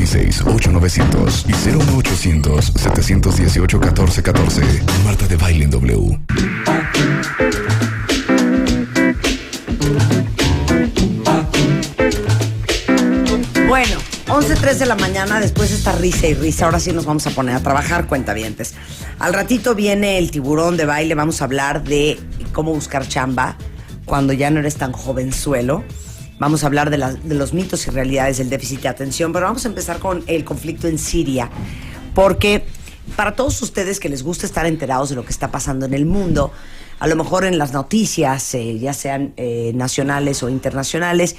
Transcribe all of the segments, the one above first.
816-8900 y 01800-718-1414. Marta de Baile en W. Bueno, 11:03 de la mañana, después de esta risa y risa, ahora sí nos vamos a poner a trabajar, cuentavientes. Al ratito viene el tiburón de baile, vamos a hablar de cómo buscar chamba cuando ya no eres tan jovenzuelo. Vamos a hablar de los mitos y realidades del déficit de atención, pero vamos a empezar con el conflicto en Siria, porque para todos ustedes que les gusta estar enterados de lo que está pasando en el mundo, a lo mejor en las noticias, ya sean nacionales o internacionales,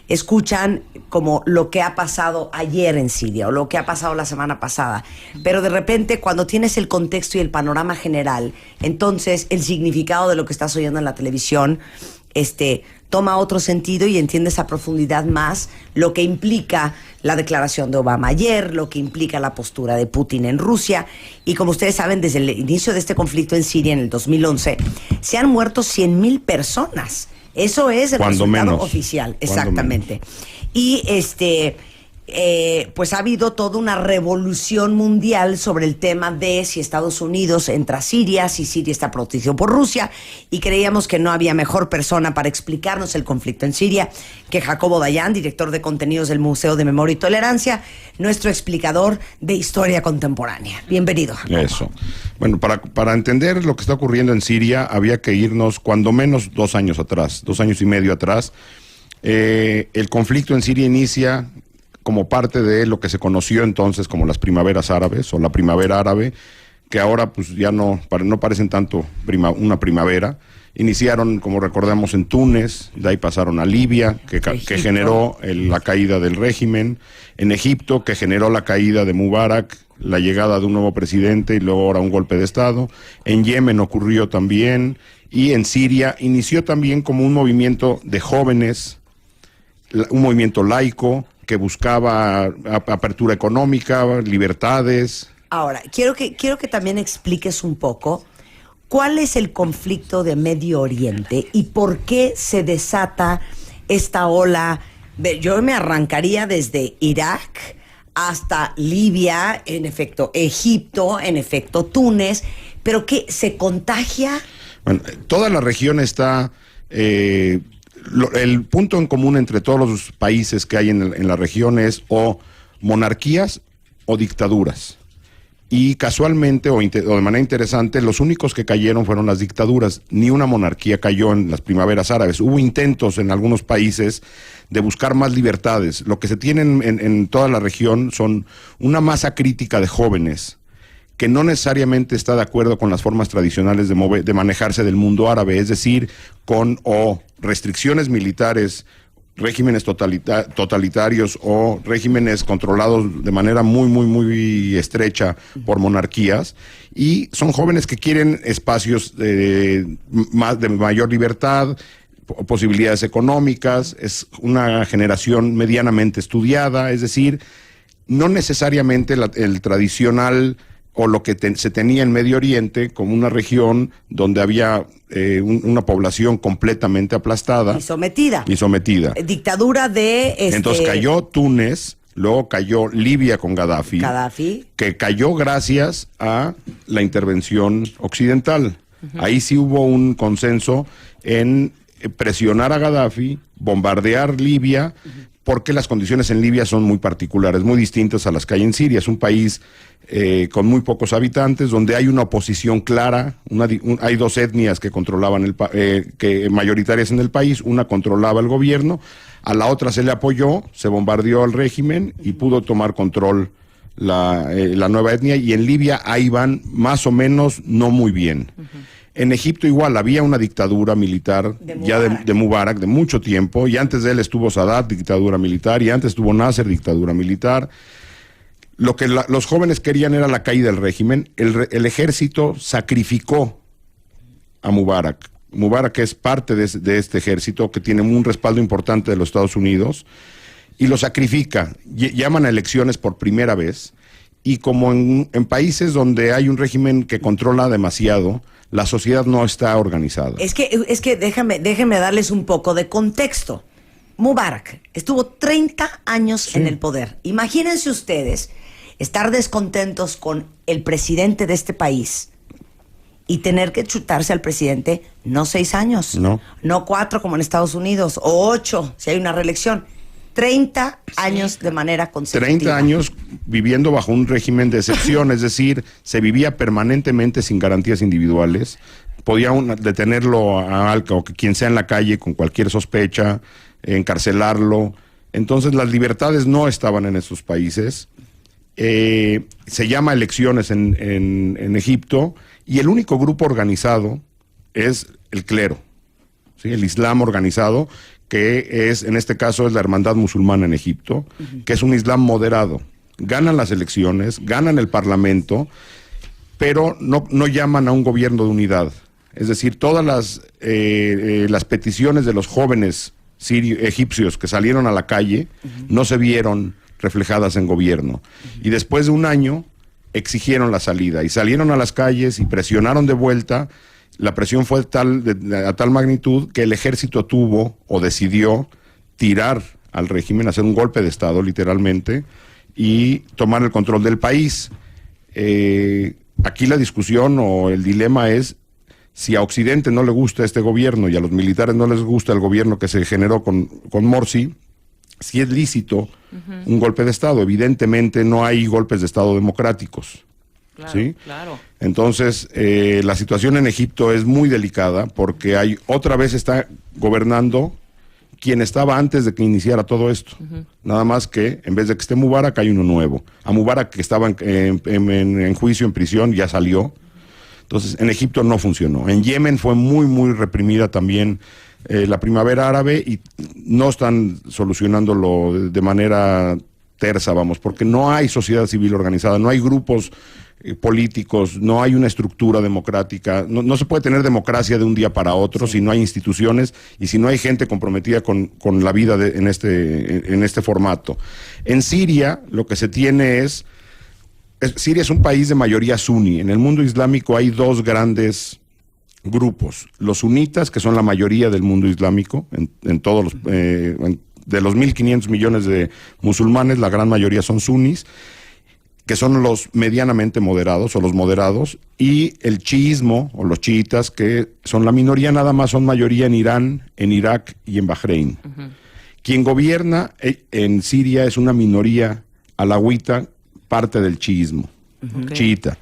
escuchan como lo que ha pasado ayer en Siria o lo que ha pasado la semana pasada. Pero de repente, cuando tienes el contexto y el panorama general, entonces el significado de lo que estás oyendo en la televisión toma otro sentido y entiendes a profundidad más lo que implica la declaración de Obama ayer, lo que implica la postura de Putin en Rusia. Y como ustedes saben, desde el inicio de este conflicto en Siria en el 2011, se han muerto 100,000 personas. Eso es el resultado oficial, exactamente. Y pues ha habido toda una revolución mundial sobre el tema de si Estados Unidos entra a Siria, si Siria está protegido por Rusia, y creíamos que no había mejor persona para explicarnos el conflicto en Siria que Jacobo Dayan, director de contenidos del Museo de Memoria y Tolerancia, nuestro explicador de historia contemporánea. Bienvenido, Jacobo. Eso. Bueno, para entender lo que está ocurriendo en Siria, había que irnos cuando menos 2 años atrás, 2 años y medio atrás. El conflicto en Siria inicia como parte de lo que se conoció entonces como las primaveras árabes o la primavera árabe, que ahora pues ya no parecen tanto una primavera. Iniciaron, como recordamos, en Túnez, de ahí pasaron a Libia, que generó la caída del régimen, en Egipto, que generó la caída de Mubarak, la llegada de un nuevo presidente y luego ahora un golpe de Estado. En Yemen ocurrió también, y en Siria inició también como un movimiento de jóvenes, un movimiento laico, que buscaba apertura económica, libertades. Ahora, quiero que también expliques un poco cuál es el conflicto de Medio Oriente y por qué se desata esta ola. Yo me arrancaría desde Irak hasta Libia, en efecto Egipto, en efecto Túnez, pero que se contagia. Bueno, toda la región está... el punto en común entre todos los países que hay en la región es o monarquías o dictaduras. Y casualmente o de manera interesante, los únicos que cayeron fueron las dictaduras. Ni una monarquía cayó en las primaveras árabes. Hubo intentos en algunos países de buscar más libertades. Lo que se tiene en toda la región son una masa crítica de jóvenes que no necesariamente está de acuerdo con las formas tradicionales de manejarse del mundo árabe, es decir, con restricciones militares, regímenes totalitarios o regímenes controlados de manera muy, muy, muy estrecha por monarquías, y son jóvenes que quieren espacios de mayor libertad, posibilidades económicas. Es una generación medianamente estudiada, es decir, no necesariamente el tradicional o lo que se tenía en Medio Oriente como una región donde había una población completamente aplastada. Y sometida. Dictadura de... Entonces cayó Túnez, luego cayó Libia con Gaddafi, que cayó gracias a la intervención occidental. Ahí sí hubo un consenso en presionar a Gaddafi, bombardear Libia, porque las condiciones en Libia son muy particulares, muy distintas a las que hay en Siria. Es un país con muy pocos habitantes, donde hay una oposición clara. Hay 2 etnias que controlaban mayoritarias en el país. Una controlaba el gobierno, a la otra se le apoyó, se bombardeó al régimen y pudo tomar control la nueva etnia. Y en Libia ahí van más o menos no muy bien. En Egipto igual, había una dictadura militar de Mubarak de mucho tiempo, y antes de él estuvo Sadat, dictadura militar, y antes estuvo Nasser, dictadura militar. Lo que los jóvenes querían era la caída del régimen. El ejército sacrificó a Mubarak. Mubarak es parte de este ejército que tiene un respaldo importante de los Estados Unidos, y lo sacrifica. Llaman a elecciones por primera vez, y como en países donde hay un régimen que controla demasiado, la sociedad no está organizada. Es que déjeme darles un poco de contexto. Mubarak estuvo 30 años en el poder. Imagínense ustedes estar descontentos con el presidente de este país y tener que chutarse al presidente no 6 años, no 4 como en Estados Unidos, o 8 si hay una reelección. 30 años de manera consecutiva. 30 años viviendo bajo un régimen de excepción, es decir, se vivía permanentemente sin garantías individuales. Podía detenerlo a quien sea en la calle con cualquier sospecha, encarcelarlo. Entonces las libertades no estaban en esos países. Se llama elecciones en Egipto y el único grupo organizado es el clero, ¿sí? El Islam organizado, que es, en este caso, es la Hermandad Musulmana en Egipto, que es un Islam moderado. Ganan las elecciones, ganan el Parlamento, pero no llaman a un gobierno de unidad. Es decir, todas las peticiones de los jóvenes egipcios que salieron a la calle no se vieron reflejadas en gobierno. Y después de un año exigieron la salida y salieron a las calles y presionaron de vuelta. La presión fue a tal magnitud que el ejército tuvo o decidió tirar al régimen, hacer un golpe de Estado literalmente y tomar el control del país. Aquí la discusión o el dilema es si a Occidente no le gusta este gobierno y a los militares no les gusta el gobierno que se generó con Morsi, si es lícito un golpe de Estado. Evidentemente no hay golpes de Estado democráticos. Claro, ¿sí? Claro. Entonces, la situación en Egipto es muy delicada porque otra vez está gobernando quien estaba antes de que iniciara todo esto. Nada más que, en vez de que esté Mubarak, hay uno nuevo. A Mubarak, que estaba en juicio, en prisión, ya salió. Entonces, en Egipto no funcionó. En Yemen fue muy, muy reprimida también la primavera árabe y no están solucionándolo de manera tersa, vamos, porque no hay sociedad civil organizada, no hay grupos políticos, no hay una estructura democrática, no se puede tener democracia de un día para otro si no hay instituciones y si no hay gente comprometida con la vida en este formato. En Siria lo que se tiene Siria es un país de mayoría suní. En el mundo islámico hay dos grandes grupos, los sunitas, que son la mayoría del mundo islámico, en todos los, de los 1.500 millones de musulmanes, la gran mayoría son sunís, que son los medianamente moderados o los moderados, y el chiismo o los chiitas, que son la minoría, nada más son mayoría en Irán, en Irak y en Bahrein. Quien gobierna en Siria es una minoría alawita, parte del chiismo, chiita.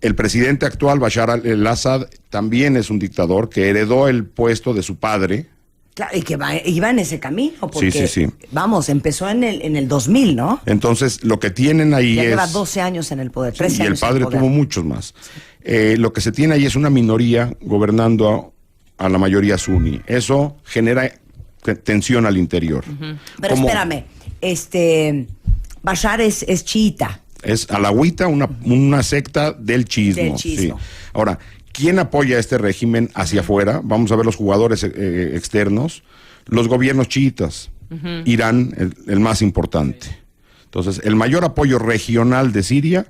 El presidente actual, Bashar al-Assad, también es un dictador que heredó el puesto de su padre. Claro, y que iba en ese camino, porque, sí. Vamos, empezó en el 2000, ¿no? Entonces, lo que tienen ahí ya lleva 12 años en el poder, 13 años. Y el padre tuvo muchos más. Lo que se tiene ahí es una minoría gobernando a la mayoría suní. Eso genera tensión al interior. Pero espérame, Bashar es chiita. Es alawita, una secta del chiismo. Sí. Ahora, ¿quién apoya este régimen hacia afuera? Vamos a ver los jugadores externos. Los gobiernos chiitas. Irán, el más importante. Entonces, el mayor apoyo regional de Siria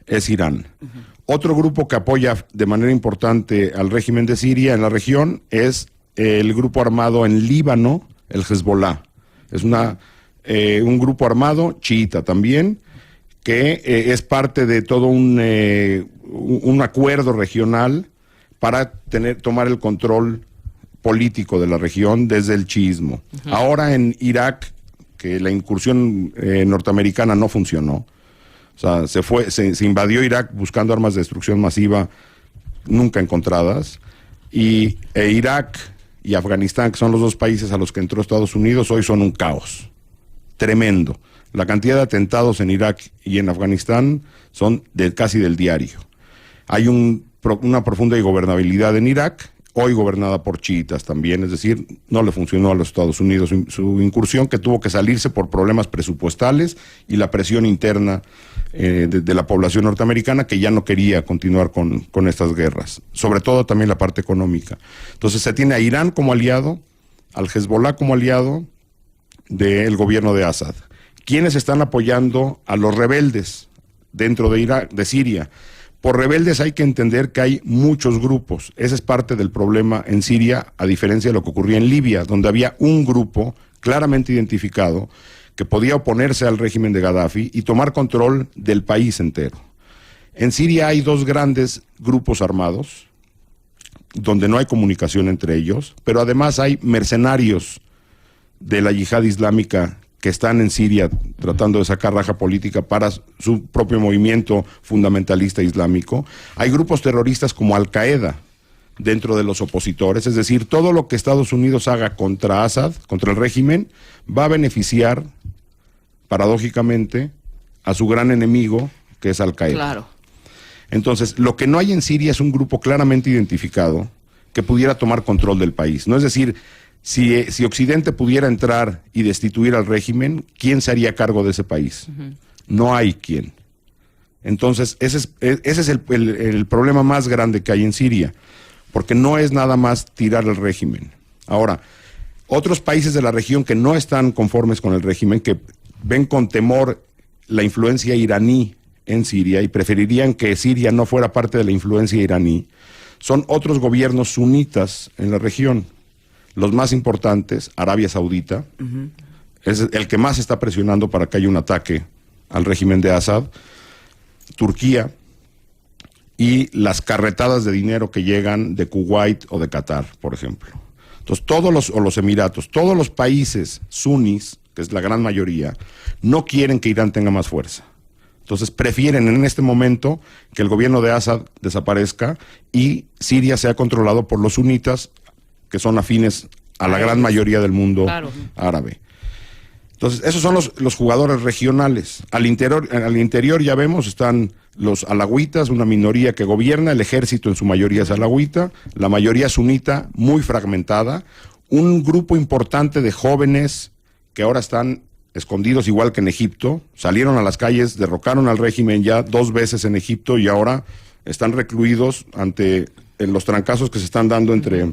es Irán. Otro grupo que apoya de manera importante al régimen de Siria en la región es el grupo armado en Líbano, el Hezbollah. Es un grupo armado chiita también, que es parte de todo un acuerdo regional para tomar el control político de la región desde el chiismo. Ahora en Irak, que la incursión norteamericana no funcionó, o sea, se invadió Irak buscando armas de destrucción masiva nunca encontradas, y Irak y Afganistán, que son los dos países a los que entró Estados Unidos, hoy son un caos tremendo. La cantidad de atentados en Irak y en Afganistán son casi del diario. Hay una profunda ingobernabilidad en Irak, hoy gobernada por chiitas también, es decir, no le funcionó a los Estados Unidos su incursión, que tuvo que salirse por problemas presupuestales y la presión interna de la población norteamericana, que ya no quería continuar con estas guerras, sobre todo también la parte económica. Entonces se tiene a Irán como aliado, al Hezbollah como aliado del gobierno de Assad. ¿Quiénes están apoyando a los rebeldes dentro de Siria? Por rebeldes hay que entender que hay muchos grupos. Ese es parte del problema en Siria, a diferencia de lo que ocurría en Libia, donde había un grupo claramente identificado que podía oponerse al régimen de Gaddafi y tomar control del país entero. En Siria hay 2 grandes grupos armados, donde no hay comunicación entre ellos, pero además hay mercenarios de la yihad islámica que están en Siria tratando de sacar raja política para su propio movimiento fundamentalista islámico. Hay grupos terroristas como Al-Qaeda dentro de los opositores, es decir, todo lo que Estados Unidos haga contra Assad, contra el régimen, va a beneficiar, paradójicamente, a su gran enemigo, que es Al-Qaeda. Claro. Entonces, lo que no hay en Siria es un grupo claramente identificado que pudiera tomar control del país. No es decir, si Occidente pudiera entrar y destituir al régimen, ¿quién se haría cargo de ese país? No hay quien. Entonces, ese es el problema más grande que hay en Siria, porque no es nada más tirar el régimen. Ahora, otros países de la región que no están conformes con el régimen, que ven con temor la influencia iraní en Siria y preferirían que Siria no fuera parte de la influencia iraní, son otros gobiernos sunitas en la región. Los más importantes, Arabia Saudita, es el que más está presionando para que haya un ataque al régimen de Assad, Turquía y las carretadas de dinero que llegan de Kuwait o de Qatar, por ejemplo. Entonces, los Emiratos, todos los países sunis, que es la gran mayoría, no quieren que Irán tenga más fuerza. Entonces prefieren en este momento que el gobierno de Assad desaparezca y Siria sea controlado por los sunitas, que son afines a la gran mayoría del mundo árabe. Entonces, esos son los jugadores regionales. Al interior ya vemos, están los alawitas, una minoría que gobierna, el ejército en su mayoría es alawita, la mayoría sunita muy fragmentada, un grupo importante de jóvenes que ahora están escondidos igual que en Egipto, salieron a las calles, derrocaron al régimen ya 2 veces en Egipto y ahora están recluidos ante los trancazos que se están dando entre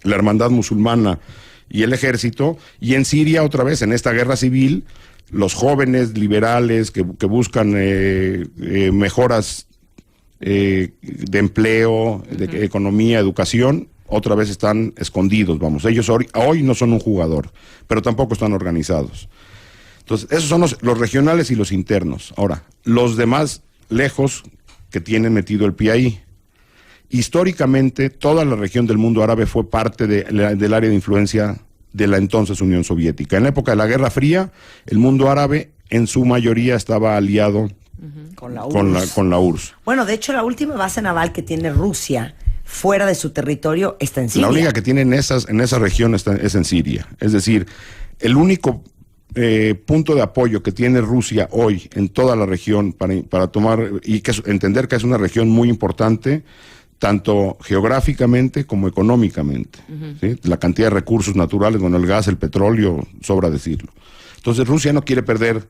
la hermandad musulmana y el ejército, y en Siria otra vez, en esta guerra civil, los jóvenes liberales que buscan mejoras de empleo, de economía, educación, otra vez están escondidos, vamos. Ellos hoy no son un jugador, pero tampoco están organizados. Entonces, esos son los regionales y los internos. Ahora, los demás lejos que tienen metido el pie ahí. Históricamente, toda la región del mundo árabe fue parte del área de influencia de la entonces Unión Soviética. En la época de la Guerra Fría, el mundo árabe en su mayoría estaba aliado con la URSS. Bueno, de hecho, la última base naval que tiene Rusia fuera de su territorio está en Siria. La única que tiene en esa región es en Siria. Es decir, el único punto de apoyo que tiene Rusia hoy en toda la región para tomar y entender que es una región muy importante, tanto geográficamente como económicamente. ¿Sí? La cantidad de recursos naturales, bueno, el gas, el petróleo, sobra decirlo. Entonces Rusia no quiere perder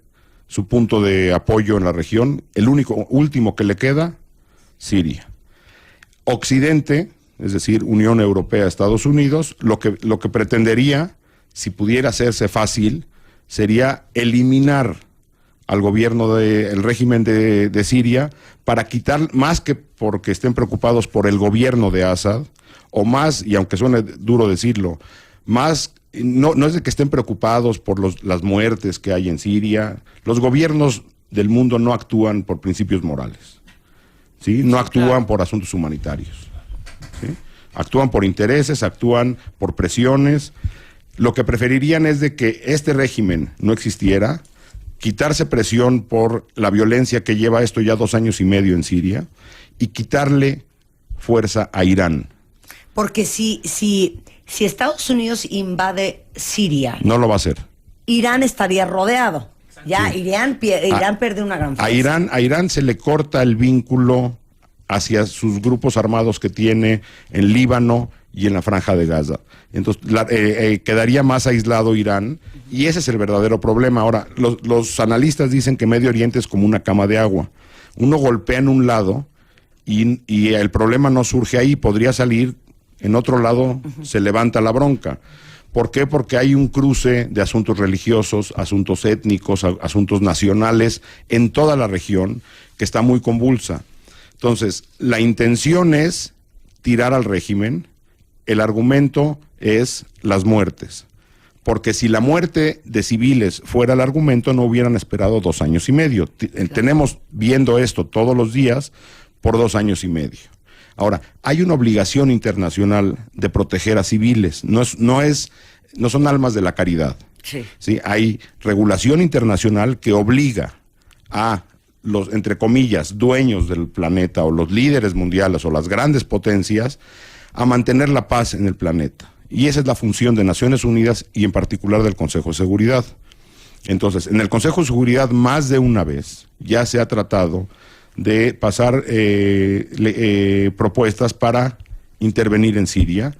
su punto de apoyo en la región. El último que le queda, Siria. Occidente, es decir, Unión Europea, Estados Unidos, lo que pretendería, si pudiera hacerse fácil, sería eliminar al gobierno el régimen de Siria para quitar, más que porque estén preocupados por el gobierno de Assad, o más, y aunque suene duro decirlo, más, no es de que estén preocupados por las muertes que hay en Siria. Los gobiernos del mundo no actúan por principios morales, ¿sí? No actúan por asuntos humanitarios, ¿sí? Actúan por intereses, actúan por presiones. Lo que preferirían es de que este régimen no existiera, quitarse presión por la violencia que lleva esto ya 2 años y medio en Siria y quitarle fuerza a Irán. Porque si Estados Unidos invade Siria, no lo va a hacer. Irán estaría rodeado. Ya, sí. Irán pierde una gran fuerza. A Irán se le corta el vínculo hacia sus grupos armados que tiene en Líbano y en la Franja de Gaza. Entonces quedaría más aislado Irán, y ese es el verdadero problema. Ahora, los analistas dicen que Medio Oriente es como una cama de agua. Uno golpea en un lado y el problema no surge ahí, podría salir en otro lado, se levanta la bronca. ¿Por qué? Porque hay un cruce de asuntos religiosos, asuntos étnicos, asuntos nacionales en toda la región que está muy convulsa. Entonces, la intención es tirar al régimen. El argumento es las muertes, porque si la muerte de civiles fuera el argumento, no hubieran esperado 2 años y medio. Tenemos viendo esto todos los días por 2 años y medio. Ahora, hay una obligación internacional de proteger a civiles, no son almas de la caridad. Sí. ¿Sí? Hay regulación internacional que obliga a los, entre comillas, dueños del planeta o los líderes mundiales o las grandes potencias a mantener la paz en el planeta. Y esa es la función de Naciones Unidas y en particular del Consejo de Seguridad. Entonces, en el Consejo de Seguridad más de una vez ya se ha tratado de pasar propuestas para intervenir en Siria,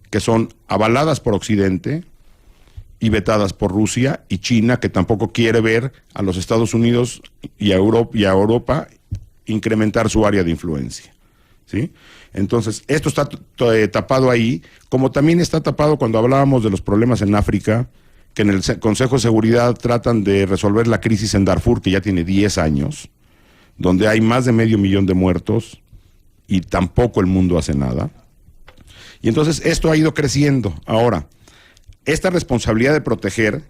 que son avaladas por Occidente y vetadas por Rusia y China, que tampoco quiere ver a los Estados Unidos y a Europa incrementar su área de influencia, ¿sí? Entonces, esto está tapado ahí, como también está tapado cuando hablábamos de los problemas en África, que en el Consejo de Seguridad tratan de resolver la crisis en Darfur, que ya tiene 10 años, donde hay más de 500,000 de muertos y tampoco el mundo hace nada. Y entonces esto ha ido creciendo. Ahora, esta responsabilidad de proteger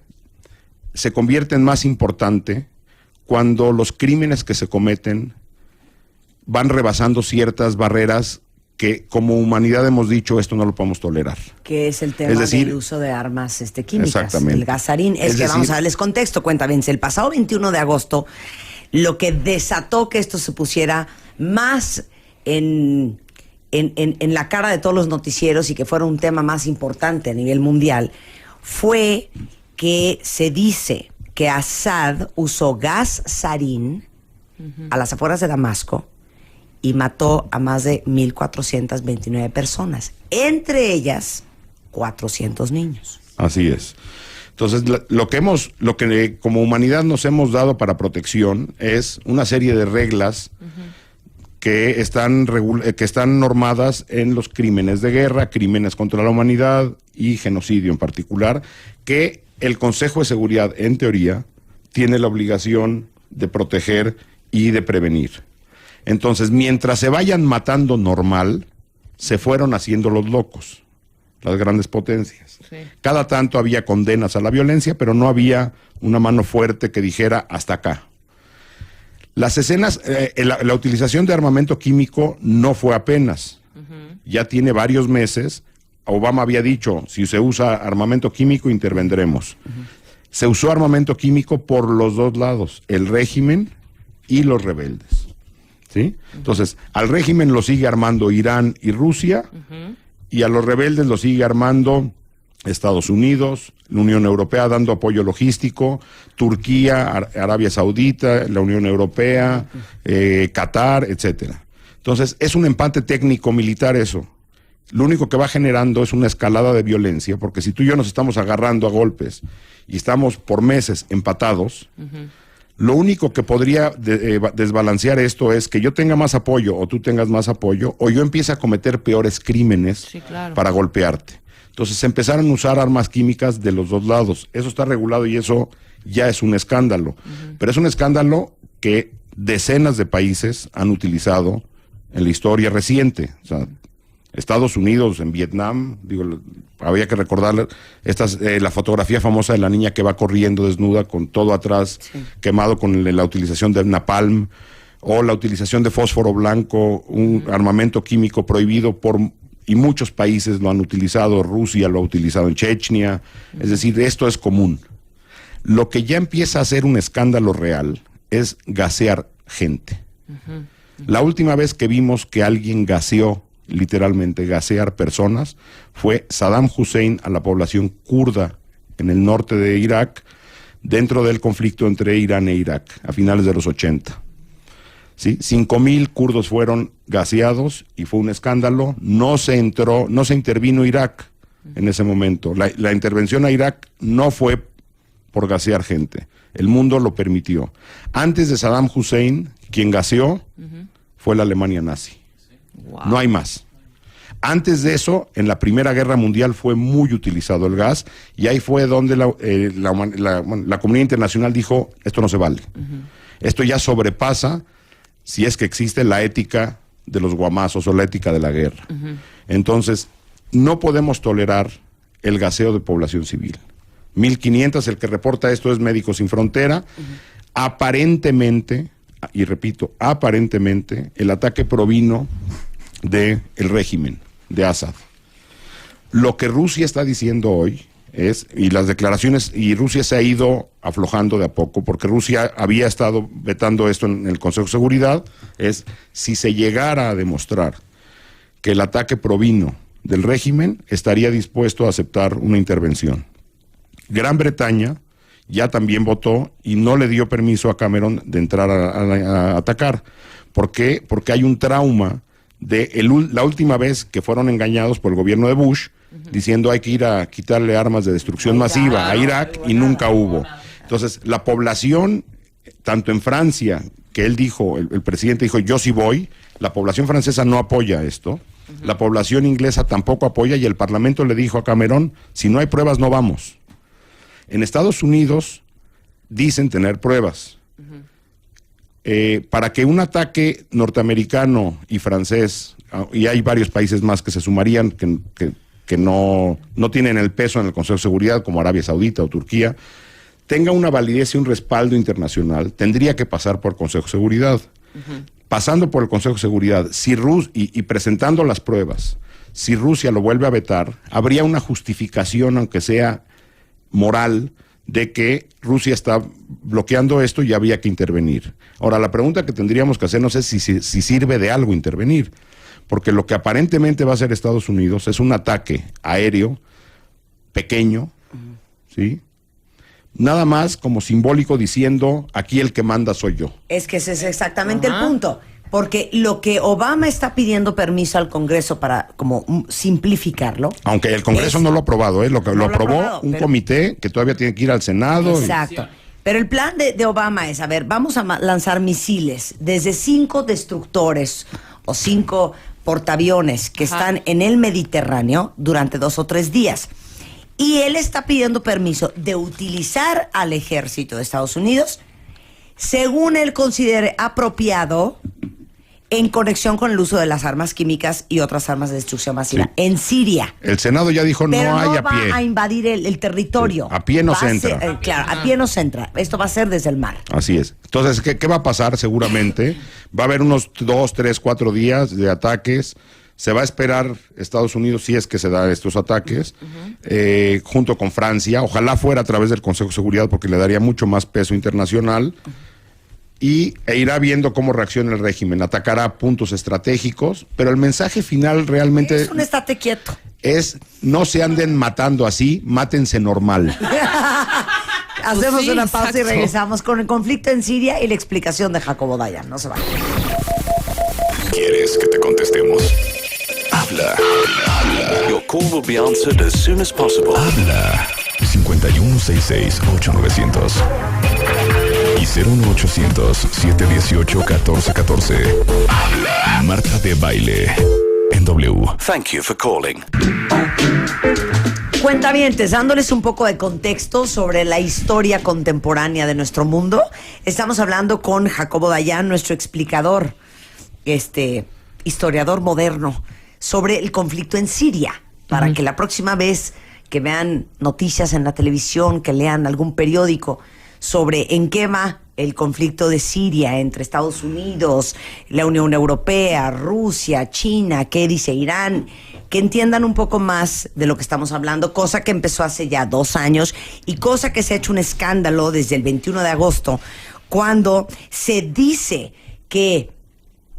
se convierte en más importante cuando los crímenes que se cometen van rebasando ciertas barreras que como humanidad hemos dicho, esto no lo podemos tolerar. Que es el tema del uso de armas químicas, exactamente. El gas sarín. Vamos a darles contexto, cuentavientes. El pasado 21 de agosto, lo que desató que esto se pusiera más en la cara de todos los noticieros y que fuera un tema más importante a nivel mundial, fue que se dice que Assad usó gas sarín a las afueras de Damasco y mató a más de 1,429 personas, entre ellas 400 niños. Así es. Entonces, lo que como humanidad nos hemos dado para protección es una serie de reglas que están normadas en los crímenes de guerra, crímenes contra la humanidad y genocidio en particular, que el Consejo de Seguridad, en teoría, tiene la obligación de proteger y de prevenir. Entonces, mientras se vayan matando normal, se fueron haciendo los locos, las grandes potencias. Sí. Cada tanto había condenas a la violencia, pero no había una mano fuerte que dijera hasta acá. Las escenas, la utilización de armamento químico no fue apenas. Ya tiene varios meses. Obama había dicho, si se usa armamento químico, intervendremos. Se usó armamento químico por los dos lados, el régimen y los rebeldes. ¿Sí? Entonces, al régimen lo sigue armando Irán y Rusia, y a los rebeldes lo sigue armando Estados Unidos, la Unión Europea dando apoyo logístico, Turquía, Arabia Saudita, la Unión Europea, Qatar, etcétera. Entonces, es un empate técnico-militar eso. Lo único que va generando es una escalada de violencia, porque si tú y yo nos estamos agarrando a golpes y estamos por meses empatados, lo único que podría desbalancear esto es que yo tenga más apoyo o tú tengas más apoyo, o yo empiece a cometer peores crímenes para golpearte. Entonces se empezaron a usar armas químicas de los dos lados. Eso está regulado y eso ya es un escándalo. Pero es un escándalo que decenas de países han utilizado en la historia reciente. O sea, Estados Unidos, en Vietnam, había que recordar la fotografía famosa de la niña que va corriendo desnuda con todo atrás quemado con la utilización del napalm, o la utilización de fósforo blanco, un armamento químico prohibido y muchos países lo han utilizado. Rusia lo ha utilizado en Chechnya. Es decir, esto es común. Lo que ya empieza a ser un escándalo real es gasear gente. La última vez que vimos que alguien gaseó, literalmente gasear personas, fue Saddam Hussein a la población kurda en el norte de Irak, dentro del conflicto entre Irán e Irak, a finales de los 80. ¿Sí? 5,000 kurdos fueron gaseados y fue un escándalo. No se intervino Irak en ese momento. La intervención a Irak no fue por gasear gente. El mundo lo permitió. Antes de Saddam Hussein, quien gaseó fue la Alemania nazi. Wow. No hay más. Antes de eso, en la Primera Guerra Mundial fue muy utilizado el gas, y ahí fue donde la comunidad internacional dijo, esto no se vale. Esto ya sobrepasa, si es que existe, la ética de los guamazos o la ética de la guerra. 'Huh. 'Entonces, no podemos tolerar el gaseo de población civil. 1,500, el que reporta esto es Médicos Sin Frontera. Aparentemente, y repito, aparentemente, el ataque provino del régimen de Assad. Lo que Rusia está diciendo hoy es, y las declaraciones, y Rusia se ha ido aflojando de a poco, porque Rusia había estado vetando esto en el Consejo de Seguridad, es, si se llegara a demostrar que el ataque provino del régimen, estaría dispuesto a aceptar una intervención. Gran Bretaña ya también votó y no le dio permiso a Cameron de entrar a atacar. ¿Por qué? Porque hay un trauma de la última vez que fueron engañados por el gobierno de Bush, diciendo hay que ir a quitarle armas de destrucción masiva a Irak, y nunca hubo. Entonces, la población, tanto en Francia, que él dijo, el presidente dijo, yo sí voy, la población francesa no apoya esto, la población inglesa tampoco apoya, y el Parlamento le dijo a Cameron, si no hay pruebas no vamos. En Estados Unidos dicen tener pruebas. Para que un ataque norteamericano y francés, y hay varios países más que se sumarían, que no tienen el peso en el Consejo de Seguridad, como Arabia Saudita o Turquía, tenga una validez y un respaldo internacional, tendría que pasar por el Consejo de Seguridad. Pasando por el Consejo de Seguridad, si y presentando las pruebas, si Rusia lo vuelve a vetar, habría una justificación, aunque sea moral, de que Rusia está bloqueando esto y había que intervenir. Ahora, la pregunta que tendríamos que hacernos es si sirve de algo intervenir, porque lo que aparentemente va a hacer Estados Unidos es un ataque aéreo pequeño, ¿sí? Nada más como simbólico, diciendo, aquí el que manda soy yo. Es que ese es exactamente el punto. Porque lo que Obama está pidiendo permiso al Congreso para como simplificarlo. Aunque el Congreso no lo ha aprobado, lo aprobó un comité que todavía tiene que ir al Senado. Exacto. Pero el plan de Obama es, a ver, vamos a lanzar misiles desde 5 destructores o 5 portaaviones que están en el Mediterráneo durante 2 o 3 días. Y él está pidiendo permiso de utilizar al ejército de Estados Unidos según él considere apropiado, en conexión con el uso de las armas químicas y otras armas de destrucción masiva. Sí. En Siria. El Senado ya dijo, pero no hay a pie. Pero no va a invadir el territorio. Sí. A pie no se entra. Claro, a pie no se entra. Esto va a ser desde el mar. Así es. Entonces, ¿qué va a pasar? Seguramente va a haber unos 2, 3, 4 días de ataques. Se va a esperar Estados Unidos, si es que se dan estos ataques, junto con Francia. Ojalá fuera a través del Consejo de Seguridad, porque le daría mucho más peso internacional. E irá viendo cómo reacciona el régimen. Atacará puntos estratégicos, pero el mensaje final realmente... Es un estate quieto. Es, no se anden matando así, mátense normal. Hacemos una pausa y regresamos con el conflicto en Siria y la explicación de Jacobo Dayan. No se vayan. ¿Quieres que te contestemos? Habla. Your call will be answered as soon as possible. Habla. 5166-8900 y 01800-718-1414. Habla. Marta de Baile en W. Thank you for calling. Cuentavientes, dándoles un poco de contexto sobre la historia contemporánea de nuestro mundo, estamos hablando con Jacobo Dayan, nuestro explicador, historiador moderno, sobre el conflicto en Siria, para que la próxima vez que vean noticias en la televisión, que lean algún periódico sobre en qué va el conflicto de Siria entre Estados Unidos, la Unión Europea, Rusia, China, qué dice Irán, que entiendan un poco más de lo que estamos hablando, cosa que empezó hace ya 2 años y cosa que se ha hecho un escándalo desde el 21 de agosto, cuando se dice que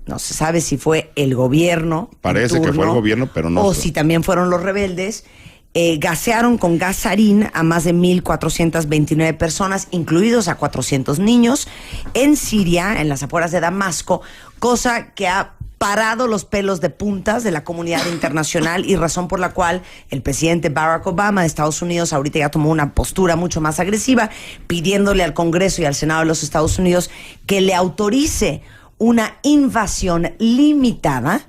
no se sabe si fue el gobierno. Parece que fue el gobierno, pero no. O si también fueron los rebeldes. Gasearon con gas sarín a más de 1,429 personas, incluidos a 400 niños, en Siria, en las afueras de Damasco, cosa que ha parado los pelos de puntas de la comunidad internacional y razón por la cual el presidente Barack Obama de Estados Unidos ahorita ya tomó una postura mucho más agresiva, pidiéndole al Congreso y al Senado de los Estados Unidos que le autorice una invasión limitada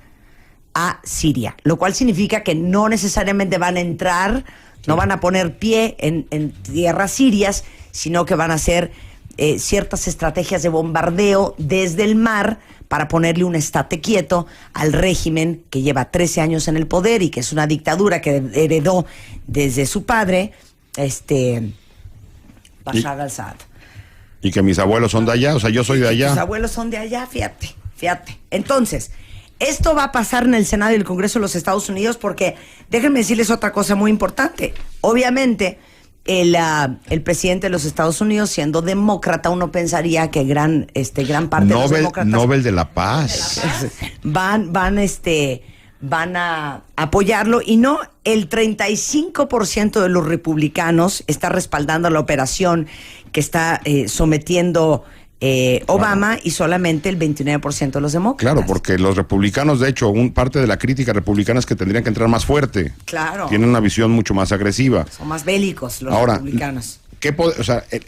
a Siria, lo cual significa que no necesariamente van a entrar, no van a poner pie en tierras sirias, sino que van a hacer ciertas estrategias de bombardeo desde el mar para ponerle un estate quieto al régimen que lleva 13 años en el poder y que es una dictadura que heredó desde su padre Bashar al-Assad. Y que mis abuelos son de allá, o sea, yo soy de allá. Tus abuelos son de allá, fíjate. Entonces, esto va a pasar en el Senado y el Congreso de los Estados Unidos porque, déjenme decirles otra cosa muy importante. Obviamente, el presidente de los Estados Unidos, siendo demócrata, uno pensaría que gran parte de los demócratas... Nobel de la Paz. Van a apoyarlo y no, el 35% de los republicanos está respaldando la operación que está sometiendo Obama, y solamente el 29% de los demócratas. Claro, porque los republicanos, de hecho, parte de la crítica republicana es que tendrían que entrar más fuerte. Claro. Tienen una visión mucho más agresiva. Son más bélicos los republicanos.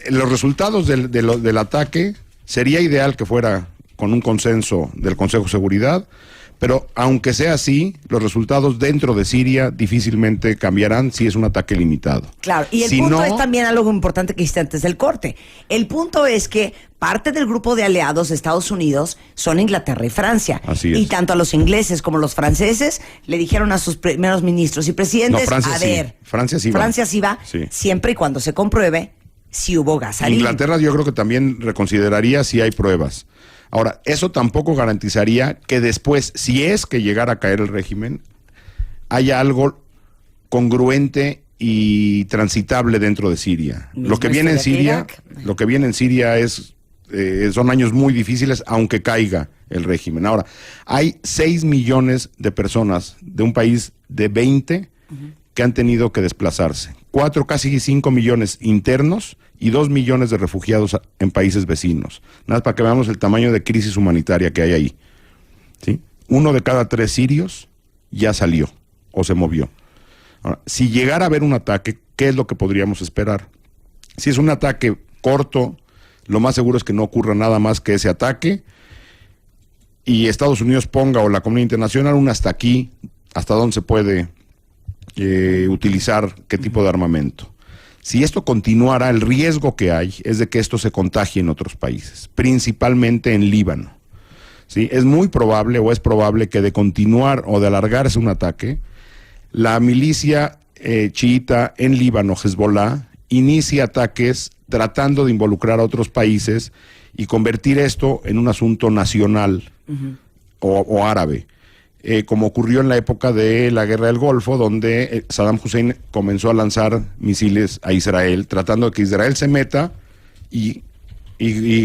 Los resultados del ataque sería ideal que fuera con un consenso del Consejo de Seguridad, pero aunque sea así, los resultados dentro de Siria difícilmente cambiarán si es un ataque limitado. Claro, y el punto es también algo importante que hiciste antes del corte. El punto es que parte del grupo de aliados de Estados Unidos son Inglaterra y Francia. Así es. Y tanto a los ingleses como a los franceses le dijeron a sus primeros ministros y presidentes, Francia sí va, siempre y cuando se compruebe si hubo gas sarín. Inglaterra yo creo que también reconsideraría si hay pruebas. Ahora, eso tampoco garantizaría que después, si es que llegara a caer el régimen, haya algo congruente y transitable dentro de Siria. Lo que viene en Siria son años muy difíciles, aunque caiga el régimen. Ahora, hay 6 millones de personas de un país de 20 que han tenido que desplazarse. 4, casi 5 millones internos y 2 millones de refugiados en países vecinos. Nada más para que veamos el tamaño de crisis humanitaria que hay ahí. ¿Sí? 1 de cada 3 sirios ya salió o se movió. Ahora, si llegara a haber un ataque, ¿qué es lo que podríamos esperar? Si es un ataque corto, lo más seguro es que no ocurra nada más que ese ataque y Estados Unidos ponga, o la comunidad internacional, un hasta aquí, hasta dónde se puede utilizar qué tipo de armamento. Si esto continuara, el riesgo que hay es de que esto se contagie en otros países, principalmente en Líbano. ¿Sí? Es muy probable, o es probable, que de continuar o de alargarse un ataque, la milicia chiita en Líbano, Hezbollah, inicie ataques tratando de involucrar a otros países y convertir esto en un asunto nacional o árabe. Como ocurrió en la época de la Guerra del Golfo, donde Saddam Hussein comenzó a lanzar misiles a Israel, tratando de que Israel se meta y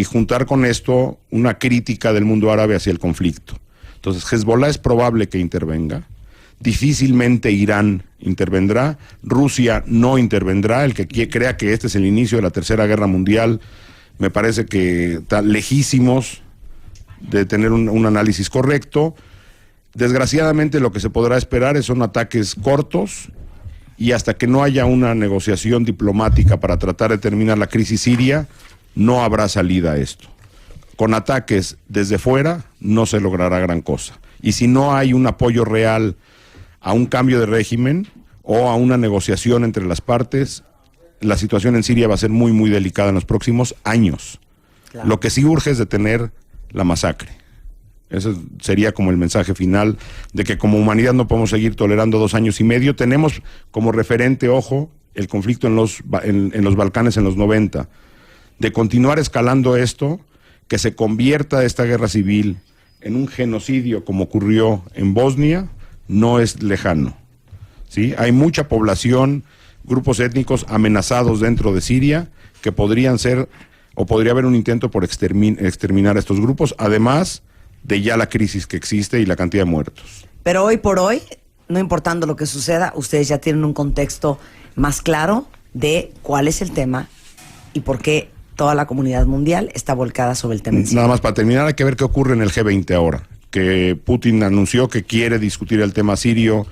juntar con esto una crítica del mundo árabe hacia el conflicto. Entonces, Hezbollah es probable que intervenga, difícilmente Irán intervendrá, Rusia no intervendrá. El que crea que este es el inicio de la Tercera Guerra Mundial, me parece que está lejísimos de tener un análisis correcto. Desgraciadamente lo que se podrá esperar son ataques cortos y hasta que no haya una negociación diplomática para tratar de terminar la crisis siria, no habrá salida a esto. Con ataques desde fuera no se logrará gran cosa. Y si no hay un apoyo real a un cambio de régimen o a una negociación entre las partes, la situación en Siria va a ser muy, muy delicada en los próximos años. Claro. Lo que sí urge es detener la masacre. Ese sería como el mensaje final de que como humanidad no podemos seguir tolerando 2 años y medio. Tenemos como referente, ojo, el conflicto en los Balcanes en los 90. De continuar escalando esto, que se convierta esta guerra civil en un genocidio como ocurrió en Bosnia, no es lejano. ¿Sí? Hay mucha población, grupos étnicos amenazados dentro de Siria que podrían ser, o podría haber un intento por exterminar a estos grupos, además de ya la crisis que existe y la cantidad de muertos. Pero hoy por hoy, no importando lo que suceda, ustedes ya tienen un contexto más claro de cuál es el tema y por qué toda la comunidad mundial está volcada sobre el tema en sí. Nada más para terminar, hay que ver qué ocurre en el G20 ahora, que Putin anunció que quiere discutir el tema sirio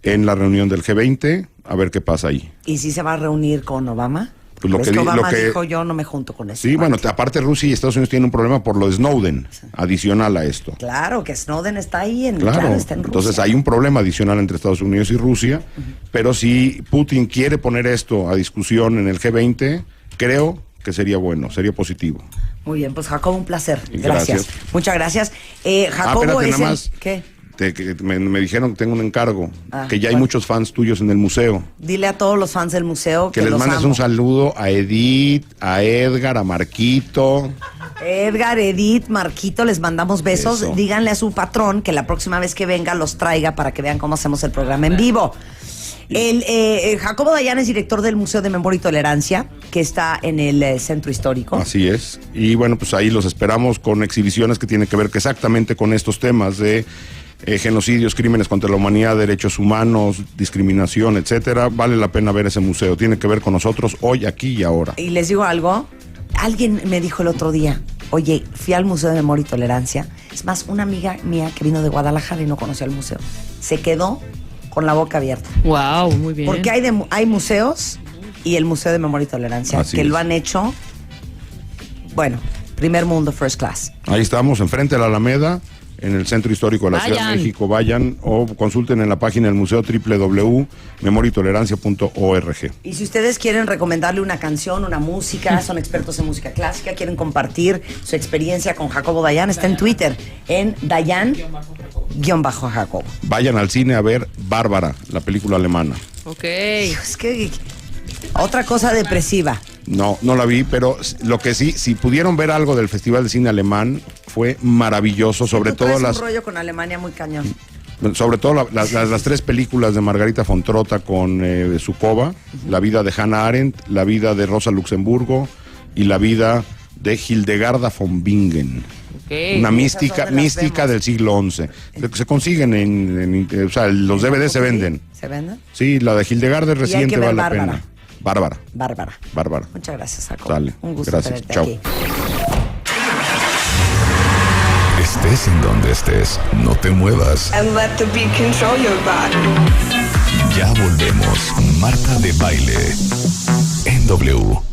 en la reunión del G20, a ver qué pasa ahí. ¿Y si se va a reunir con Obama? Pues Obama dijo, yo no me junto con eso. Sí, bueno, aparte Rusia y Estados Unidos tienen un problema por lo de Snowden, adicional a esto. Claro, que Snowden está ahí, está en Rusia. Entonces hay un problema adicional entre Estados Unidos y Rusia, pero si Putin quiere poner esto a discusión en el G20, creo que sería bueno, sería positivo. Muy bien, pues Jacobo, un placer. Gracias. Muchas gracias. Jacobo espérate, es nada más. ¿Qué? me dijeron que tengo un encargo, que ya hay ¿cuál? muchos fans tuyos en el museo. Dile a todos los fans del museo Que les los mandes amo. un saludo a Edith, a Edgar, a Marquito. Edgar, Edith, Marquito, les mandamos besos. Eso. Díganle a su patrón que la próxima vez que venga los traiga para que vean cómo hacemos el programa en vivo. Jacobo Dayan es director del Museo de Memoria y Tolerancia, que está en el Centro Histórico. Así es. Y bueno, pues ahí los esperamos con exhibiciones que tienen que ver exactamente con estos temas de genocidios, crímenes contra la humanidad, derechos humanos, discriminación, etcétera. Vale la pena ver ese museo. Tiene que ver con nosotros hoy, aquí y ahora. Y les digo algo, alguien me dijo el otro día, oye, fui al Museo de Memoria y Tolerancia. Es más, una amiga mía que vino de Guadalajara y no conocía el museo, se quedó con la boca abierta. Wow, muy bien. Porque hay museos y el Museo de Memoria y Tolerancia Así que es. lo han hecho, bueno, primer mundo, first class. Ahí estamos, enfrente de la Alameda, en el Centro Histórico de la Ciudad de México. Vayan o consulten en la página del museo www.memoriatolerancia.org. Y si ustedes quieren recomendarle una canción, una música, son expertos en música clásica, quieren compartir su experiencia con Jacobo Dayan, está en Twitter, en Dayan_Jacobo. Vayan al cine a ver Bárbara, la película alemana. Ok. Es que otra cosa depresiva. No la vi, pero lo que sí, si pudieron ver algo del Festival de Cine Alemán, fue maravilloso, sobre Tú traes todo un rollo con Alemania muy cañón. sobre todo las tres películas de Margarita von Trotta con Sukova, la vida de Hannah Arendt, la vida de Rosa Luxemburgo y la vida de Hildegarda von Bingen. Okay. Una ¿Esas mística dónde las vemos? del siglo XI. Se consiguen o sea, los DVDs se venden. ¿Se venden? Sí, la de Hildegarda es Y hay reciente, que ver vale la Bárbara. pena. Bárbara. Bárbara. Muchas gracias, Jacobo. Sale. Un gusto Gracias. tenerte Chao. aquí. Estés en donde estés, no te muevas. And let the beat control your body. Ya volvemos. Marta de Baile. En W.